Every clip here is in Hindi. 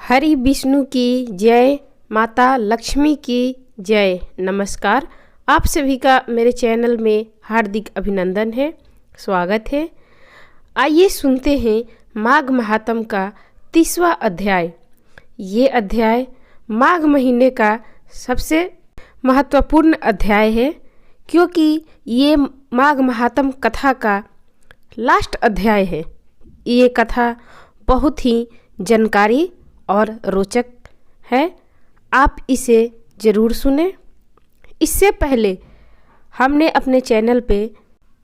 हरि विष्णु की जय, माता लक्ष्मी की जय। नमस्कार, आप सभी का मेरे चैनल में हार्दिक अभिनंदन है, स्वागत है। आइए सुनते हैं माघ महात्म का 30वां अध्याय। ये अध्याय माघ महीने का सबसे महत्वपूर्ण अध्याय है, क्योंकि ये माघ महात्म कथा का लास्ट अध्याय है। ये कथा बहुत ही जानकारी और रोचक है, आप इसे ज़रूर सुने। इससे पहले हमने अपने चैनल पे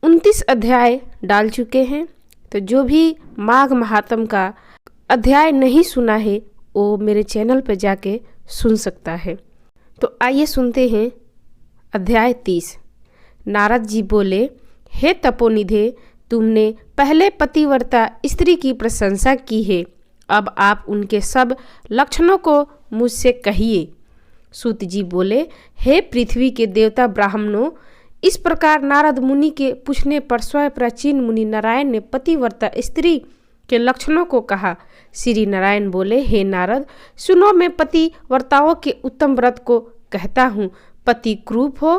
29 अध्याय डाल चुके हैं, तो जो भी माघ महात्म का अध्याय नहीं सुना है वो मेरे चैनल पे जाके सुन सकता है। तो आइए सुनते हैं अध्याय 30। नारद जी बोले, हे तपोनिधे, तुमने पहले पतिव्रता स्त्री की प्रशंसा की है, अब आप उनके सब लक्षणों को मुझसे कहिए। सूत जी बोले, हे पृथ्वी के देवता ब्राह्मणों, इस प्रकार नारद मुनि के पूछने पर स्वयं प्राचीन मुनि नारायण ने पतिव्रता स्त्री के लक्षणों को कहा। श्री नारायण बोले, हे नारद, सुनो, मैं पतिव्रताओं के उत्तम व्रत को कहता हूँ। पति क्रूप हो,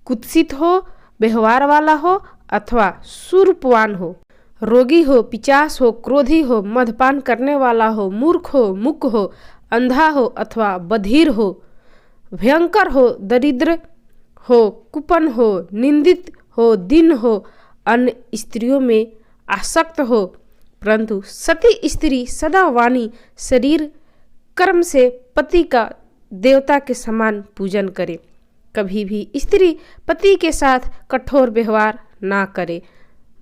कुत्सित हो, व्यवहार वाला हो अथवा सुरूपवान हो, रोगी हो, पिचास हो, क्रोधी हो, मदपान करने वाला हो, मूर्ख हो, मूक हो, अंधा हो अथवा बधिर हो, भयंकर हो, दरिद्र हो, कुपन हो, निंदित हो, दीन हो, अन्य स्त्रियों में आसक्त हो, परंतु सती स्त्री सदा वाणी शरीर कर्म से पति का देवता के समान पूजन करे। कभी भी स्त्री पति के साथ कठोर व्यवहार ना करे।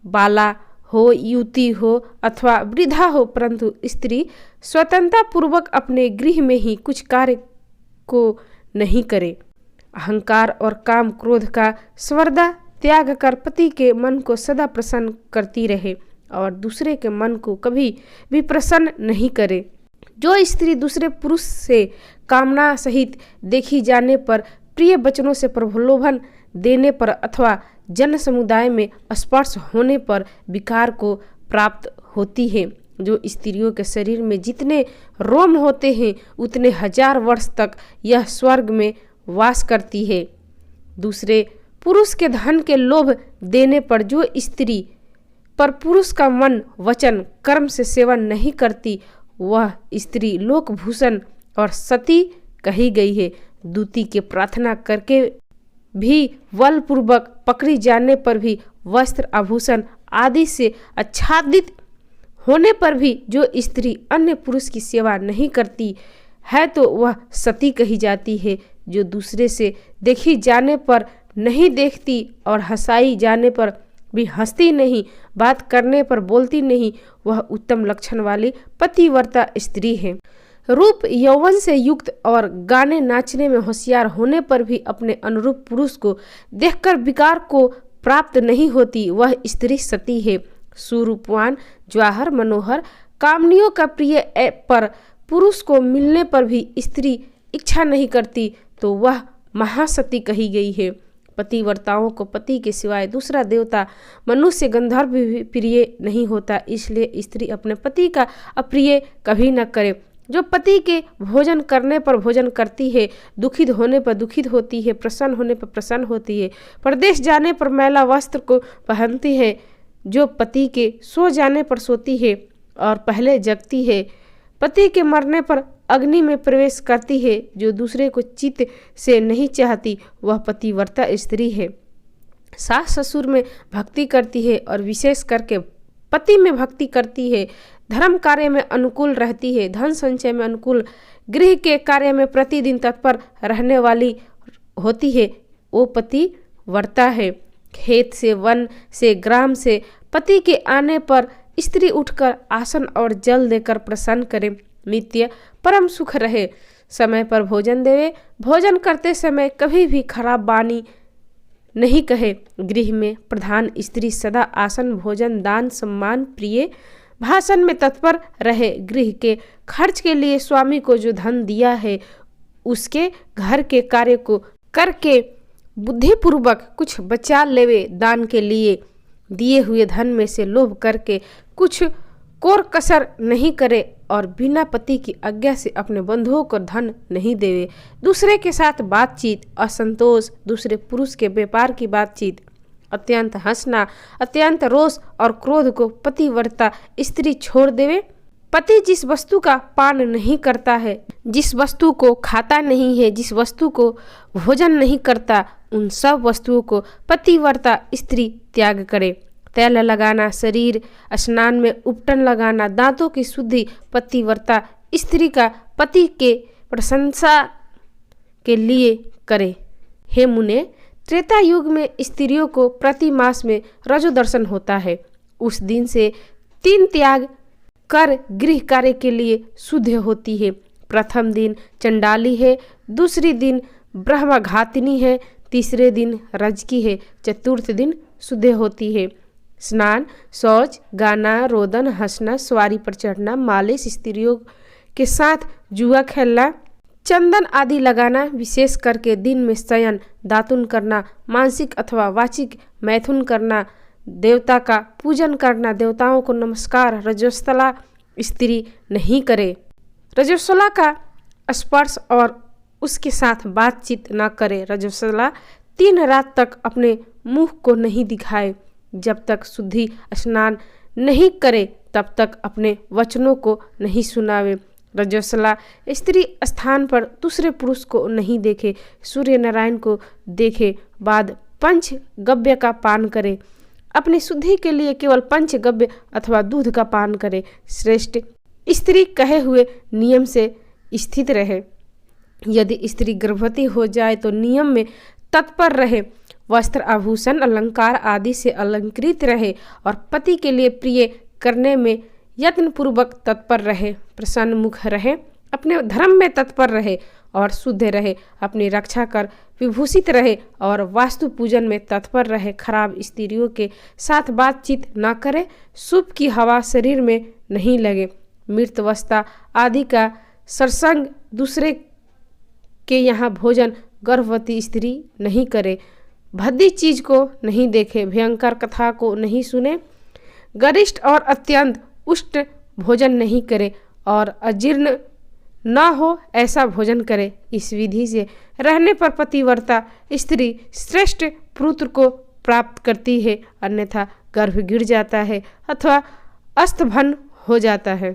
बाला हो, युवती हो अथवा वृद्धा हो, परंतु स्त्री स्वतंत्रता पूर्वक अपने गृह में ही कुछ कार्य को नहीं करे। अहंकार और काम क्रोध का स्वर्दा त्याग कर पति के मन को सदा प्रसन्न करती रहे और दूसरे के मन को कभी भी प्रसन्न नहीं करे। जो स्त्री दूसरे पुरुष से कामना सहित देखी जाने पर, प्रिय वचनों से प्रलोभन देने पर अथवा जन समुदाय में स्पर्श होने पर विकार को प्राप्त होती है। जो स्त्रियों के शरीर में जितने रोम होते हैं उतने 1000 वर्ष तक यह स्वर्ग में वास करती है। दूसरे पुरुष के धन के लोभ देने पर जो स्त्री पर पुरुष का मन वचन कर्म से सेवन नहीं करती, वह स्त्री लोकभूषण और सती कही गई है। दूती के प्रार्थना करके भी बलपूर्वक पकड़ी जाने पर भी, वस्त्र आभूषण आदि से आच्छादित होने पर भी जो स्त्री अन्य पुरुष की सेवा नहीं करती है तो वह सती कही जाती है। जो दूसरे से देखी जाने पर नहीं देखती और हंसाई जाने पर भी हंसती नहीं, बात करने पर बोलती नहीं, वह उत्तम लक्षण वाली पतिव्रता स्त्री है। रूप यौवन से युक्त और गाने नाचने में होशियार होने पर भी अपने अनुरूप पुरुष को देखकर विकार को प्राप्त नहीं होती, वह स्त्री सती है। सुरूपवान, ज्वाहर, मनोहर, कामनियों का प्रिय पर पुरुष को मिलने पर भी स्त्री इच्छा नहीं करती, तो वह महासती कही गई है। पतिव्रताओं को पति के सिवाय दूसरा देवता, मनुष्य, गंधर्व भी प्रिय नहीं होता, इसलिए स्त्री अपने पति का अप्रिय कभी न करे। जो पति के भोजन करने पर भोजन करती है, दुखित होने पर दुखित होती है, प्रसन्न होने पर प्रसन्न होती है, परदेश जाने पर मैला वस्त्र को पहनती है, जो पति के सो जाने पर सोती है और पहले जगती है, पति के मरने पर अग्नि में प्रवेश करती है, जो दूसरे को चित्त से नहीं चाहती, वह पतिव्रता स्त्री है। सास ससुर में भक्ति करती है और विशेष करके पति में भक्ति करती है। धर्म कार्य में अनुकूल रहती है, धन संचय में अनुकूल, गृह के कार्य में प्रतिदिन तत्पर रहने वाली होती है, वो पतिव्रता है। खेत से, वन से, ग्राम से पति के आने पर स्त्री उठकर आसन और जल देकर प्रसन्न करे, नित्य परम सुख रहे, समय पर भोजन देवे, भोजन करते समय कभी भी खराब वाणी नहीं कहे। गृह में प्रधान स्त्री सदा आसन, भोजन, दान, सम्मान, प्रिय भाषण में तत्पर रहे। गृह के खर्च के लिए स्वामी को जो धन दिया है उसके घर के कार्य को करके बुद्धिपूर्वक कुछ बचा लेवे। दान के लिए दिए हुए धन में से लोभ करके कुछ कोर कसर नहीं करे और बिना पति की आज्ञा से अपने बंधुओं को धन नहीं देवे। दूसरे के साथ बातचीत, असंतोष, दूसरे पुरुष के व्यापार की बातचीत, अत्यंत हंसना, अत्यंत रोष और क्रोध को पतिव्रता स्त्री छोड़ देवे। पति जिस वस्तु का पान नहीं करता है, जिस वस्तु को खाता नहीं है, जिस वस्तु को भोजन नहीं करता, उन सब वस्तुओं को पतिव्रता स्त्री त्याग करे। तेल लगाना, शरीर स्नान में उपटन लगाना, दांतों की शुद्धि पतिव्रता स्त्री का पति के प्रशंसा के लिए करे। हे मुने, त्रेता युग में स्त्रियों को प्रति मास में रजो दर्शन होता है। उस दिन से 3 त्याग कर गृह कार्य के लिए शुद्ध होती है। प्रथम दिन चंडाली है, दूसरी दिन ब्रह्मघातिनी है, तीसरे दिन रजकी है, चतुर्थ दिन शुद्ध होती है। स्नान, शौच, गाना, रोदन, हंसना, सवारी पर चढ़ना, मालिश, स्त्रियों के साथ जुआ खेलना, चंदन आदि लगाना, विशेष करके दिन में शयन, दातुन करना, मानसिक अथवा वाचिक मैथुन करना, देवता का पूजन करना, देवताओं को नमस्कार, रजस्वला स्त्री नहीं करे। रजस्वला का स्पर्श और उसके साथ बातचीत न करे। रजस्वला 3 रात तक अपने मुख को नहीं दिखाए। जब तक शुद्धि स्नान नहीं करे तब तक अपने वचनों को नहीं सुनावे। रजस्वला स्त्री स्थान पर दूसरे पुरुष को नहीं देखे, सूर्य नारायण को देखे बाद पंचगव्य का पान करे। अपनी शुद्धि के लिए केवल पंचगव्य अथवा दूध का पान करे। श्रेष्ठ स्त्री कहे हुए नियम से स्थित रहे। यदि स्त्री गर्भवती हो जाए तो नियम में तत्पर रहे, वस्त्र, आभूषण, अलंकार आदि से अलंकृत रहे और पति के लिए प्रिय करने में यत्नपूर्वक तत्पर रहे, प्रसन्न मुख रहे, अपने धर्म में तत्पर रहे और शुद्ध रहे, अपनी रक्षा कर विभूषित रहे और वास्तु पूजन में तत्पर रहे। खराब स्त्रियों के साथ बातचीत न करे, शुभ की हवा शरीर में नहीं लगे, मृतवस्था आदि का सरसंग, दूसरे के यहाँ भोजन गर्भवती स्त्री नहीं करे, भद्दी चीज को नहीं देखे, भयंकर कथा को नहीं सुने, गरिष्ठ और अत्यंत उष्ट भोजन नहीं करे और अजीर्ण न हो ऐसा भोजन करे। इस विधि से रहने पर पतिव्रता स्त्री श्रेष्ठ पुत्र को प्राप्त करती है, अन्यथा गर्भ गिर जाता है अथवा अस्तभन हो जाता है।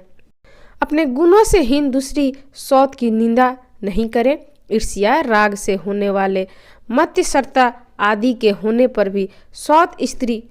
अपने गुणों से हीन दूसरी सौत की निंदा नहीं करे। ईर्ष्या, राग से होने वाले मत्सरता आदि के होने पर भी सौत स्त्री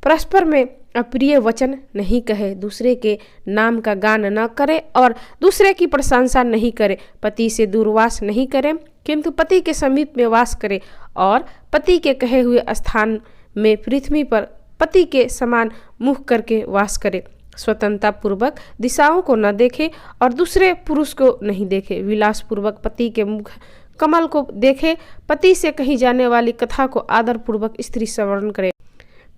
परस्पर में अप्रिय वचन नहीं कहे, दूसरे के नाम का गान न करे और दूसरे की प्रशंसा नहीं करे, पति से दूरवास नहीं करे किंतु पति के समीप में वास करे और पति के कहे हुए स्थान में पृथ्वी पर पति के समान मुख करके वास करे। स्वतंत्रता पूर्वक दिशाओं को न देखे और दूसरे पुरुष को नहीं देखे। विलास पूर्वक पति के मुख कमल को देखे। पति से कही जाने वाली कथा को आदर पूर्वक स्त्री श्रवण करे।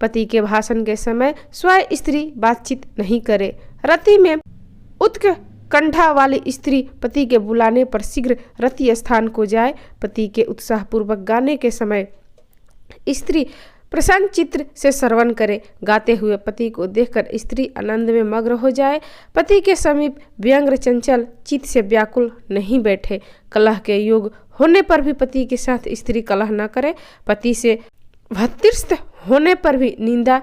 पति के भाषण के समय स्वयं स्त्री बातचीत नहीं करे। रति में उत्कंठा वाली स्त्री पति के बुलाने पर शीघ्र रति स्थान को जाए। पति के उत्साह पूर्वक गाने के समय स्त्री प्रसन्न चित्र से श्रवण करे। गाते हुए पति को देखकर स्त्री आनंद में मग्न हो जाए। पति के समीप व्यंग्र चंचल चित्त से व्याकुल नहीं बैठे। कलह के योग होने पर भी पति के साथ स्त्री कलह न करे। पति से भर्तृस्थ होने पर भी, निंदा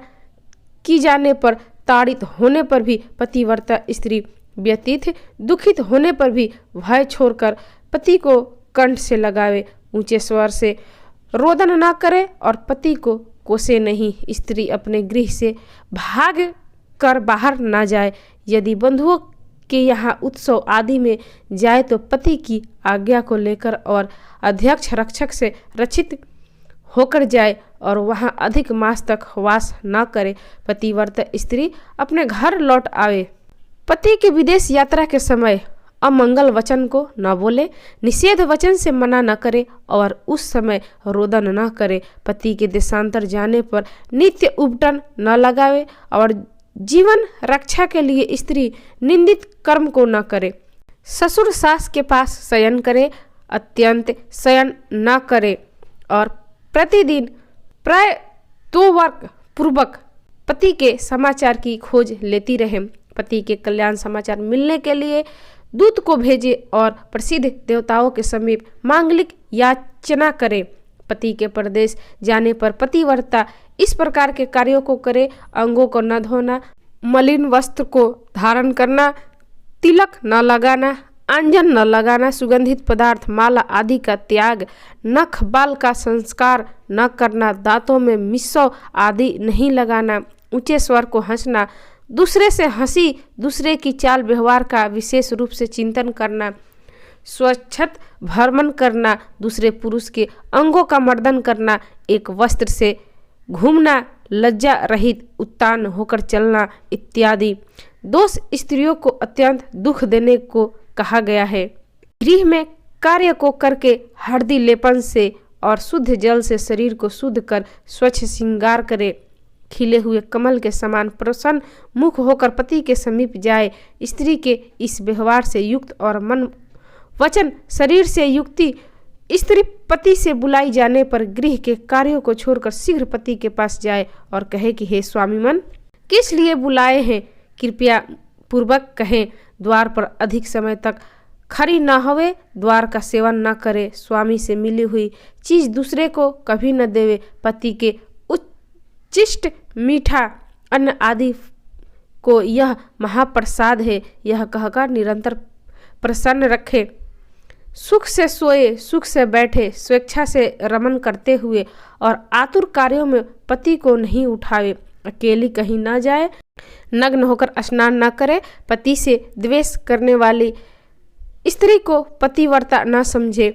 की जाने पर, ताड़ित होने पर भी पतिव्रता स्त्री व्यतीत दुखित होने पर भी भय छोड़कर पति को कंठ से लगावे। ऊंचे स्वर से रोदन न करे और पति को कोसे नहीं। स्त्री अपने गृह से भाग कर बाहर न जाए। यदि बंधुओं के यहाँ उत्सव आदि में जाए तो पति की आज्ञा को लेकर और अध्यक्ष रक्षक से रक्षित होकर जाए और वहाँ अधिक मास तक वास न करे। पतिव्रता स्त्री अपने घर लौट आवे। पति के विदेश यात्रा के समय अमंगल वचन को न बोले, निषेध वचन से मना न करे और उस समय रोदन न करे। पति के देशांतर जाने पर नित्य उपटन न लगावे और जीवन रक्षा के लिए स्त्री निंदित कर्म को न करे। ससुर सास के पास शयन करे, अत्यंत शयन न करे और प्रतिदिन प्राय 2 वर्ष पूर्वक पति के समाचार की खोज लेती रहे। पति के कल्याण समाचार मिलने के लिए दूत को भेजे और प्रसिद्ध देवताओं के समीप मांगलिक याचना करे। पति के परदेश जाने पर पतिव्रता इस प्रकार के कार्यों को करे: अंगों को न धोना, मलिन वस्त्र को धारण करना, तिलक न लगाना, अंजन न लगाना, सुगंधित पदार्थ, माला आदि का त्याग, नख बाल का संस्कार न करना, दांतों में मिस्सौ आदि नहीं लगाना, ऊंचे स्वर को हंसना, दूसरे से हंसी, दूसरे की चाल व्यवहार का विशेष रूप से चिंतन करना, स्वच्छत भ्रमण करना, दूसरे पुरुष के अंगों का मर्दन करना, एक वस्त्र से घूमना, लज्जा रहित उत्तान होकर चलना इत्यादि दोष स्त्रियों को अत्यंत दुख देने को कहा गया है। गृह में कार्य को करके हल्दी लेपन से और शुद्ध जल से शरीर को शुद्ध कर स्वच्छ श्रृंगार करे। खिले हुए कमल के समान प्रसन्न मुख होकर पति के समीप जाए। स्त्री के इस व्यवहार से युक्त और मन वचन शरीर से युक्ति स्त्री पति से बुलाई जाने पर गृह के कार्यों को छोड़कर शीघ्र पति के पास जाए और कहे कि हे स्वामी मन, किस लिए बुलाए हैं, कृपया पूर्वक कहें। द्वार पर अधिक समय तक खड़ी न होवे, द्वार का सेवन न करे, स्वामी से मिली हुई चीज दूसरे को कभी न देवे, पति के उच्चिष्ट मीठा अन्न आदि को यह महाप्रसाद है, यह कहकर निरंतर प्रसन्न रखे। सुख से सोए, सुख से बैठे, स्वेच्छा से रमन करते हुए और आतुर कार्यों में पति को नहीं उठावे, अकेली कहीं न जाए, नग्न होकर स्नान न करे, पति से द्वेष करने वाली स्त्री को पतिव्रता न समझे,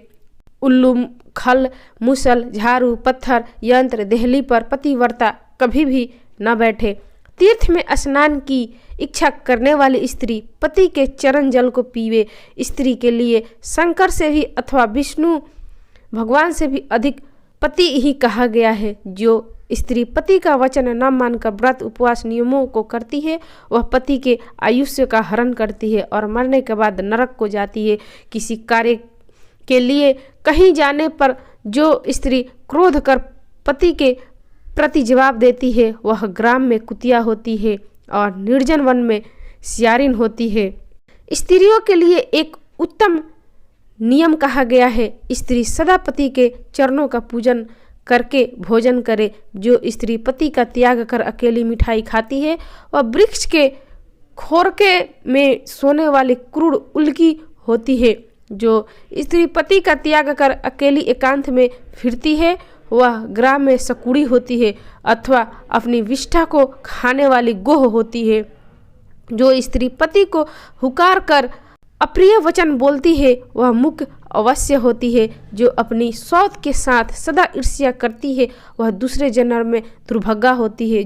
उल्लू, खल, मुसल, झाड़ू, पत्थर, यंत्र, देहली पर पतिव्रता कभी भी न बैठे। तीर्थ में स्नान की इच्छा करने वाली स्त्री पति के चरण जल को पीवे। स्त्री के लिए शंकर से भी अथवा विष्णु भगवान से भी अधिक पति ही कहा गया है। जो स्त्री पति का वचन न मानकर व्रत उपवास नियमों को करती है, वह पति के आयुष्य का हरण करती है और मरने के बाद नरक को जाती है। किसी कार्य के लिए कहीं जाने पर जो स्त्री क्रोध कर पति के प्रति जवाब देती है, वह ग्राम में कुतिया होती है और निर्जन वन में सियारिन होती है। स्त्रियों के लिए एक उत्तम नियम कहा गया है, स्त्री सदा पति के चरणों का पूजन करके भोजन करे। जो स्त्री पति का त्याग कर अकेली मिठाई खाती है, वह वृक्ष के खोरके में सोने वाली क्रूर उल्की होती है। जो स्त्री पति का त्याग कर अकेली एकांत में फिरती है, वह ग्राम में सकुड़ी होती है अथवा अपनी विष्ठा को खाने वाली गोह होती है। जो स्त्री पति को हुकार कर अप्रिय वचन बोलती है, वह मुख अवश्य होती है। जो अपनी सौत के साथ सदा ईर्ष्या करती है, वह दूसरे जन्म में दुर्भागा होती है।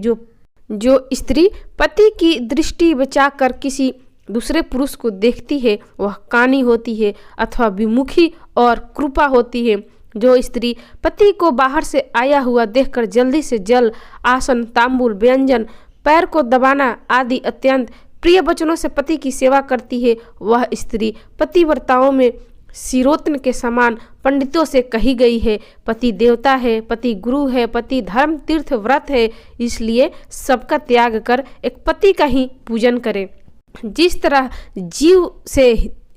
जो स्त्री पति की दृष्टि बचाकर किसी दूसरे पुरुष को देखती है, वह कानी होती है अथवा विमुखी और कृपा होती है। जो स्त्री पति को बाहर से आया हुआ देखकर जल्दी से जल, आसन, तांबूल, व्यंजन, पैर को दबाना आदि अत्यंत प्रिय वचनों से पति की सेवा करती है, वह स्त्री पतिव्रताओं में सिरोत्न के समान पंडितों से कही गई है। पति देवता है, पति गुरु है, पति धर्म तीर्थ व्रत है, इसलिए सबका त्याग कर एक पति का ही पूजन करे। जिस तरह जीव से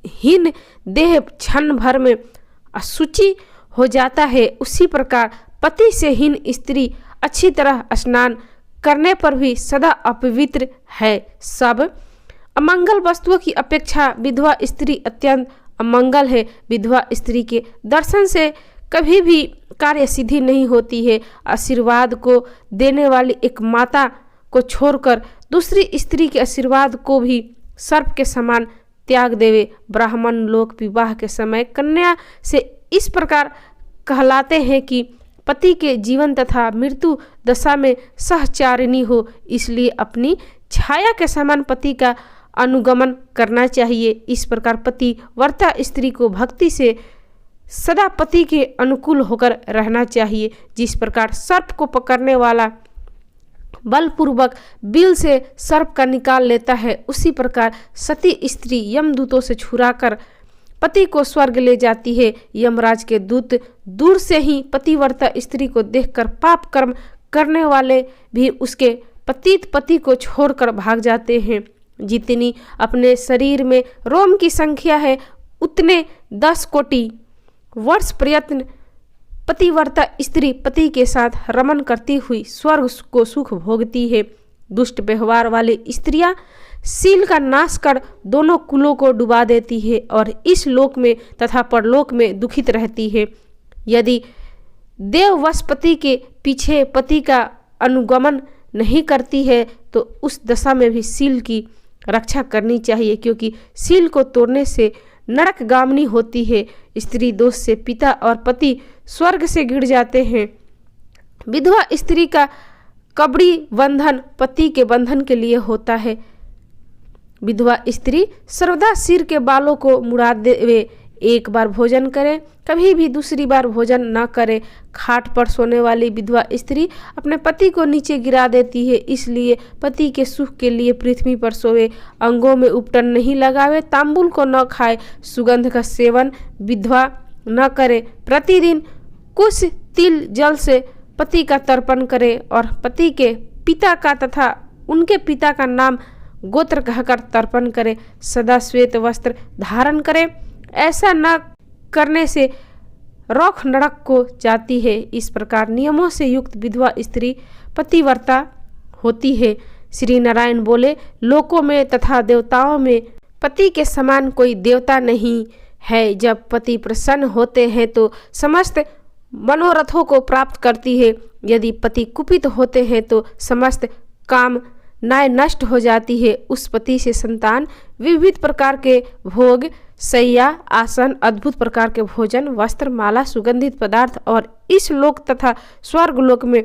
हीन देह क्षण भर में अशुचि हो जाता है, उसी प्रकार पति से हीन स्त्री अच्छी तरह स्नान करने पर भी सदा अपवित्र है। सब अमंगल वस्तुओं की अपेक्षा विधवा स्त्री अत्यंत अमंगल है। विधवा स्त्री के दर्शन से कभी भी कार्य सिद्धि नहीं होती है। आशीर्वाद को देने वाली एक माता को छोड़कर दूसरी स्त्री के आशीर्वाद को भी सर्प के समान त्याग देवे। ब्राह्मण लोग विवाह के समय कन्या से इस प्रकार कहलाते हैं कि पति के जीवन तथा मृत्यु दशा में सहचारिणी हो, इसलिए अपनी छाया के समान पति का अनुगमन करना चाहिए। इस प्रकार पति वर्ता स्त्री को भक्ति से सदा पति के अनुकूल होकर रहना चाहिए। जिस प्रकार सर्प को पकड़ने वाला बलपूर्वक बिल से सर्प का निकाल लेता है, उसी प्रकार सती स्त्री यमदूतों से छुड़ाकर पति को स्वर्ग ले जाती है। यमराज के दूत दूर से ही पतिव्रता स्त्री को देखकर पाप कर्म करने वाले भी उसके पतित पति को छोड़कर भाग जाते हैं। जितनी अपने शरीर में रोम की संख्या है उतने 10 कोटि वर्ष प्रयत्न पतिव्रता स्त्री पति के साथ रमन करती हुई स्वर्ग को सुख भोगती है। दुष्ट व्यवहार वाली स्त्रियां शील का नाश कर दोनों कुलों को डुबा देती है और इस लोक में तथा परलोक में दुखित रहती है। यदि देववश पति के पीछे पति का अनुगमन नहीं करती है तो उस दशा में भी शील की रक्षा करनी चाहिए, क्योंकि शील को तोड़ने से नरकगामिनी होती है। स्त्री दोष से पिता और पति स्वर्ग से गिर जाते हैं। विधवा स्त्री का कबड़ी बंधन पति के बंधन के लिए होता है। विधवा स्त्री सर्वदा सिर के बालों को मुड़ा देवे, एक बार भोजन करे, कभी भी दूसरी बार भोजन न करे। खाट पर सोने वाली विधवा स्त्री अपने पति को नीचे गिरा देती है, इसलिए पति के सुख के लिए पृथ्वी पर सोवे। अंगों में उपटन नहीं लगावे, तांबुल को न खाए, सुगंध का सेवन विधवा न करे। प्रतिदिन कुछ तिल जल से पति का तर्पण करे और पति के पिता का तथा उनके पिता का नाम गोत्र कहकर तर्पण करे। सदा श्वेत वस्त्र धारण करे, ऐसा न करने से रौख नरक को जाती है। इस प्रकार नियमों से युक्त विधवा स्त्री पतिव्रता होती है। श्री नारायण बोले, लोकों में तथा देवताओं में पति के समान कोई देवता नहीं है। जब पति प्रसन्न होते हैं तो समस्त मनोरथों को प्राप्त करती है। यदि पति कुपित होते हैं तो समस्त काम नाय नष्ट हो जाती है। उस पति से संतान विविध प्रकार के भोग, शैया, आसन, अद्भुत प्रकार के भोजन, वस्त्र, माला, सुगंधित पदार्थ और इस लोक तथा स्वर्ग लोक में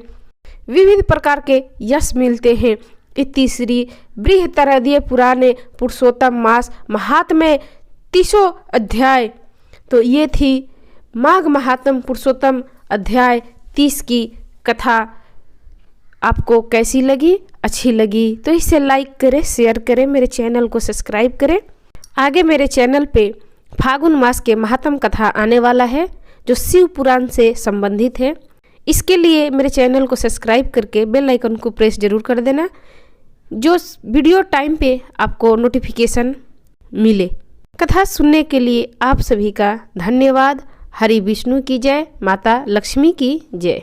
विविध प्रकार के यश मिलते हैं। इति श्री बृहत्तरदीय पुराणे पुरुषोत्तम मास महात्म्य 30 अध्याय। तो ये थी माघ महात्म पुरुषोत्तम अध्याय 30 की कथा। आपको कैसी लगी? अच्छी लगी तो इसे लाइक करें, शेयर करें, मेरे चैनल को सब्सक्राइब करें। आगे मेरे चैनल पे फागुन मास के महात्म कथा आने वाला है जो शिव पुराण से संबंधित है। इसके लिए मेरे चैनल को सब्सक्राइब करके बेल आइकन को प्रेस जरूर कर देना, जो वीडियो टाइम पे आपको नोटिफिकेशन मिले। कथा सुनने के लिए आप सभी का धन्यवाद। हरि विष्णु की जय, माता लक्ष्मी की जय।